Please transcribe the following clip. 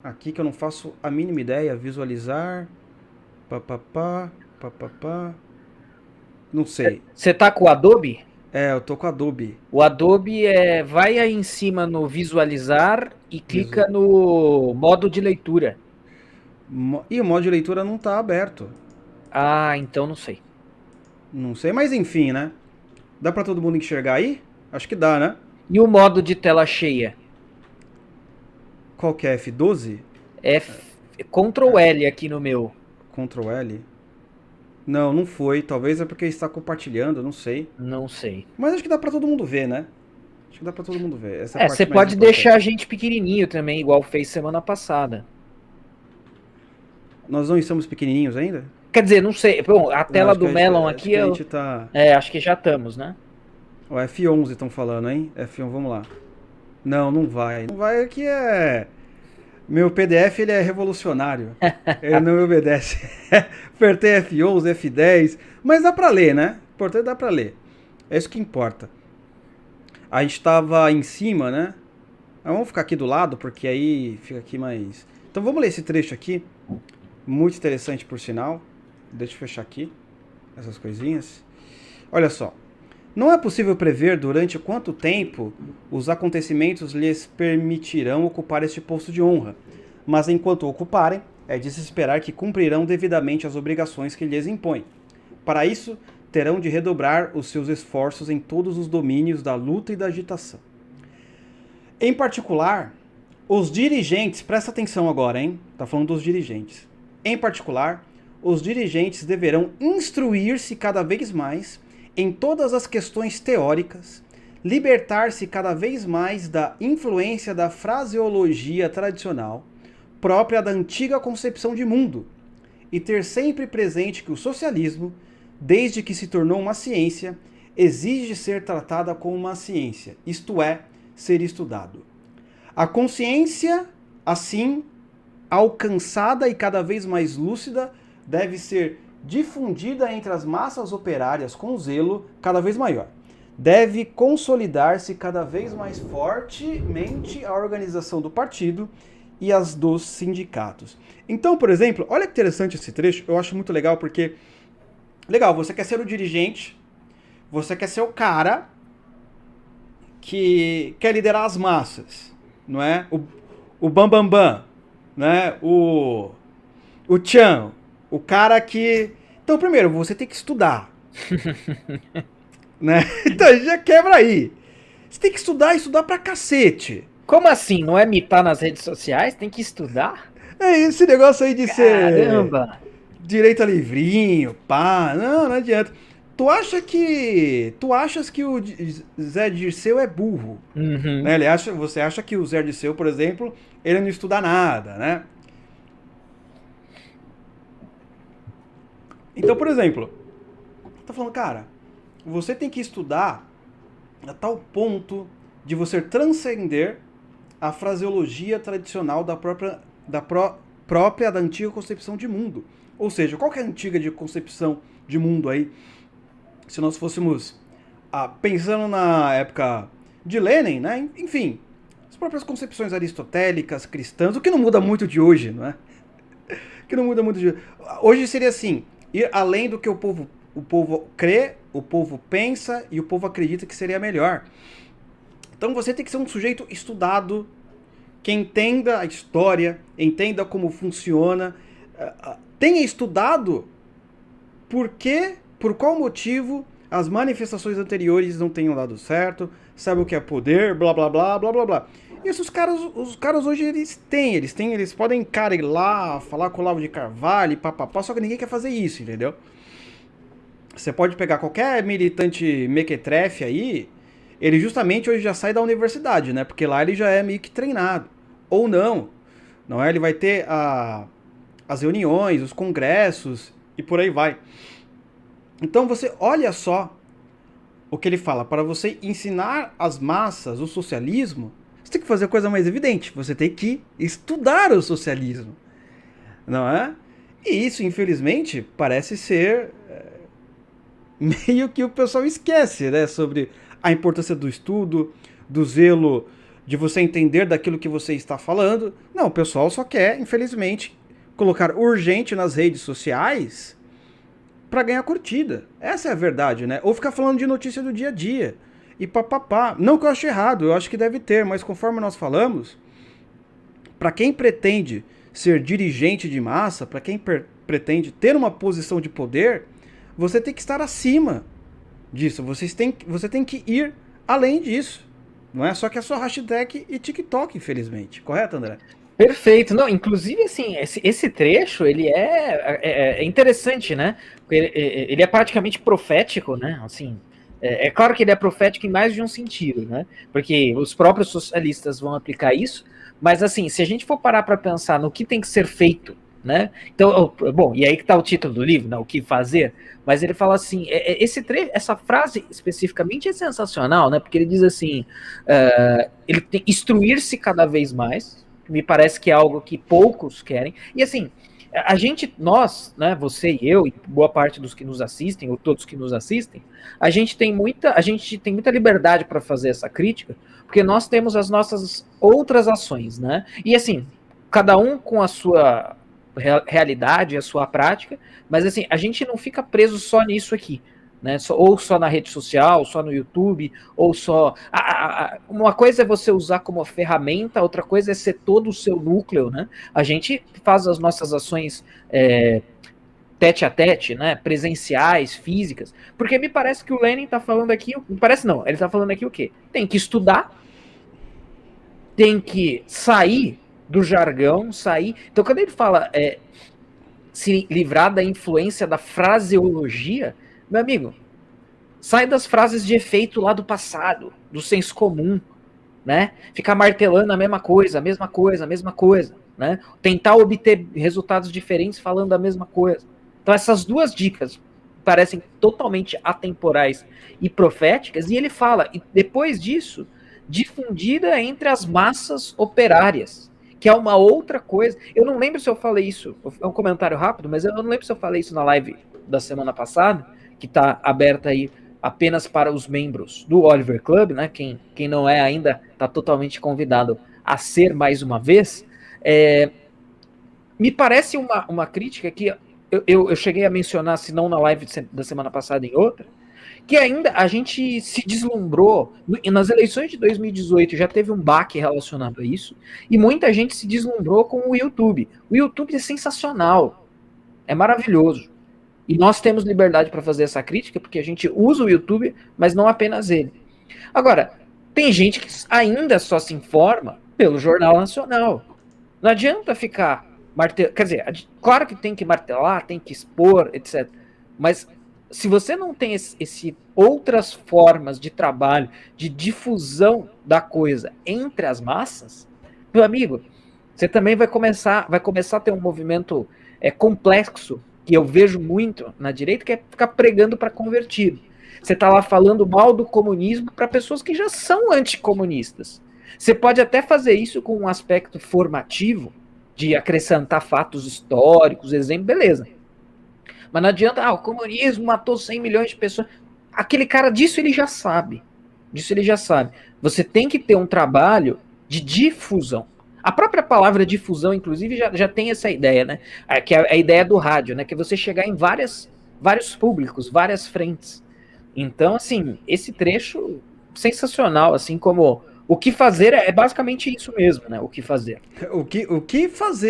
Aqui que eu não faço a mínima ideia. Visualizar. Papapá. Papapá. Não sei. Você tá com o Adobe? É, eu tô com Adobe. O Adobe vai aí em cima no visualizar e Visu... clica no modo de leitura. E o modo de leitura não tá aberto. Ah, então não sei. Não sei, mas enfim, né? Dá pra todo mundo enxergar aí? Acho que dá, né? E o modo de tela cheia? Qual que é? F12? Ctrl L aqui no meu. Ctrl L? Não, não foi. Talvez é porque está compartilhando, não sei. Não sei. Mas acho que dá pra todo mundo ver, né? Acho que dá pra todo mundo ver. Essa é a Você parte mais pode deixar a importante. gente pequenininho também, igual fez semana passada. Nós não estamos pequenininhos ainda? Quer dizer, não sei. Bom, a Não, tela do Melon acho aqui, que a gente tá... acho que já estamos, né? O F11 estão falando, hein? F1, vamos lá. Não, não vai. Não vai que é... Meu PDF, ele é revolucionário. Ele não me obedece. Apertei F11, F10. Mas dá pra ler, né? Importante dá pra ler. É isso que importa. A gente tava em cima, né? Mas vamos ficar aqui do lado, porque aí fica aqui mais... Então vamos ler esse trecho aqui. Muito interessante, por sinal. Deixa eu fechar aqui essas coisinhas. Olha só. Não é possível prever durante quanto tempo os acontecimentos lhes permitirão ocupar este posto de honra, mas enquanto o ocuparem, é de se esperar que cumprirão devidamente as obrigações que lhes impõem. Para isso, terão de redobrar os seus esforços em todos os domínios da luta e da agitação. Em particular, os dirigentes, presta atenção agora, hein? Tá falando dos dirigentes. Em particular, os dirigentes deverão instruir-se cada vez mais em todas as questões teóricas, libertar-se cada vez mais da influência da fraseologia tradicional, própria da antiga concepção de mundo, e ter sempre presente que o socialismo, desde que se tornou uma ciência, exige ser tratada como uma ciência, isto é, ser estudado. A consciência, assim, alcançada e cada vez mais lúcida, deve ser difundida entre as massas operárias com zelo cada vez maior. Deve consolidar-se cada vez mais fortemente a organização do partido e as dos sindicatos. Então, por exemplo, olha que interessante esse trecho, eu acho muito legal porque, legal, você quer ser o dirigente, você quer ser o cara que quer liderar as massas, não é? O Bambambam, Bam, Bam, né? O Chan, o cara que... Então, primeiro, você tem que estudar, né? Então, já quebra aí. Você tem que estudar, estudar pra cacete. Como assim? Não é mitar nas redes sociais? Tem que estudar? É esse negócio aí de ser Caramba! direito a livrinho, pá, não adianta. Tu achas que o Zé Dirceu é burro, Uhum. né? Você acha que o Zé Dirceu, por exemplo, ele não estuda nada, né? Então, por exemplo, tá falando, cara, você tem que estudar a tal ponto de você transcender a fraseologia tradicional própria da antiga concepção de mundo. Ou seja, qual que é a antiga de concepção de mundo aí? Se nós fôssemos pensando na época de Lenin, né? Enfim, as próprias concepções aristotélicas, cristãs, o que não muda muito de hoje, não é? O que não muda muito de hoje. Hoje seria assim, ir além do que o povo crê, o povo pensa e o povo acredita que seria melhor. Então você tem que ser um sujeito estudado, que entenda a história, entenda como funciona, tenha estudado por qual motivo as manifestações anteriores não tenham dado certo, sabe o que é poder, blá blá blá blá blá blá. Isso os caras hoje eles podem, cara, ir lá, falar com o Olavo de Carvalho, papapá, só que ninguém quer fazer isso, entendeu? Você pode pegar qualquer militante mequetrefe aí, ele justamente hoje já sai da universidade, né? Porque lá ele já é meio que treinado. Ou não, não é? Ele vai ter as reuniões, os congressos e por aí vai. Então você olha só o que ele fala. Para você ensinar as massas o socialismo, você tem que fazer a coisa mais evidente. Você tem que estudar o socialismo, não é? E isso, infelizmente, parece ser meio que o pessoal esquece, né? Sobre a importância do estudo, do zelo, de você entender daquilo que você está falando. Não, o pessoal só quer, infelizmente, colocar urgente nas redes sociais para ganhar curtida. Essa é a verdade, né? Ou ficar falando de notícia do dia a dia. E papapá. Não que eu ache errado, eu acho que deve ter, mas conforme nós falamos, para quem pretende ser dirigente de massa, para quem pretende ter uma posição de poder, você tem que estar acima disso. Você tem que ir além disso. Não é só que é só hashtag e TikTok, infelizmente. Correto, André? Perfeito. Não, inclusive, assim, esse trecho, ele é interessante, né? Ele é praticamente profético, né? Assim, é claro que ele é profético em mais de um sentido, né? Porque os próprios socialistas vão aplicar isso, mas, assim, se a gente for parar para pensar no que tem que ser feito, né? Então, bom, e aí que tá o título do livro, né? O que fazer? Mas ele fala assim, essa frase especificamente é sensacional, né? Porque ele diz assim, ele tem instruir-se cada vez mais, me parece que é algo que poucos querem. E assim, nós, né, você e eu, e boa parte dos que nos assistem, ou todos que nos assistem, a gente tem muita liberdade para fazer essa crítica, porque nós temos as nossas outras ações, né? E assim, cada um com a sua realidade, a sua prática, mas assim, a gente não fica preso só nisso aqui. Né, ou só na rede social, só no YouTube, ou só... uma coisa é você usar como ferramenta, outra coisa é ser todo o seu núcleo, né? A gente faz as nossas ações tete a tete, né? Presenciais, físicas, porque me parece que o Lenin tá falando aqui, me parece não, ele tá falando aqui o quê? Tem que estudar, tem que sair do jargão, sair... Então, quando ele fala se livrar da influência da fraseologia, meu amigo, sai das frases de efeito lá do passado, do senso comum, né? Ficar martelando a mesma coisa, né? Tentar obter resultados diferentes falando a mesma coisa. Então essas duas dicas parecem totalmente atemporais e proféticas, e ele fala, e depois disso, difundida entre as massas operárias, que é uma outra coisa. Eu não lembro se eu falei isso, é um comentário rápido, mas eu não lembro se eu falei isso na live da semana passada, que está aberta aí apenas para os membros do Oliver Club, né? Quem não é ainda está totalmente convidado a ser mais uma vez. Me parece uma crítica que eu cheguei a mencionar, se não na live da semana passada, em outra, que ainda a gente se deslumbrou, nas eleições de 2018 já teve um baque relacionado a isso, e muita gente se deslumbrou com o YouTube. O YouTube é sensacional, é maravilhoso. E nós temos liberdade para fazer essa crítica, porque a gente usa o YouTube, mas não apenas ele. Agora, tem gente que ainda só se informa pelo Jornal Nacional. Não adianta ficar martelando. Quer dizer, claro que tem que martelar, tem que expor, etc. Mas se você não tem outras formas de trabalho, de difusão da coisa entre as massas, meu amigo, você também vai começar a ter um movimento complexo, que eu vejo muito na direita, que é ficar pregando para convertido. Você está lá falando mal do comunismo para pessoas que já são anticomunistas. Você pode até fazer isso com um aspecto formativo, de acrescentar fatos históricos, exemplo, beleza. Mas não adianta, o comunismo matou 100 milhões de pessoas. Aquele cara, disso ele já sabe. Você tem que ter um trabalho de difusão. A própria palavra difusão, inclusive, já tem essa ideia, né? Que é a ideia do rádio, né? Que é você chegar em vários públicos, várias frentes. Então, assim, esse trecho sensacional, assim como o que fazer é basicamente isso mesmo, né? O que fazer. O que fazer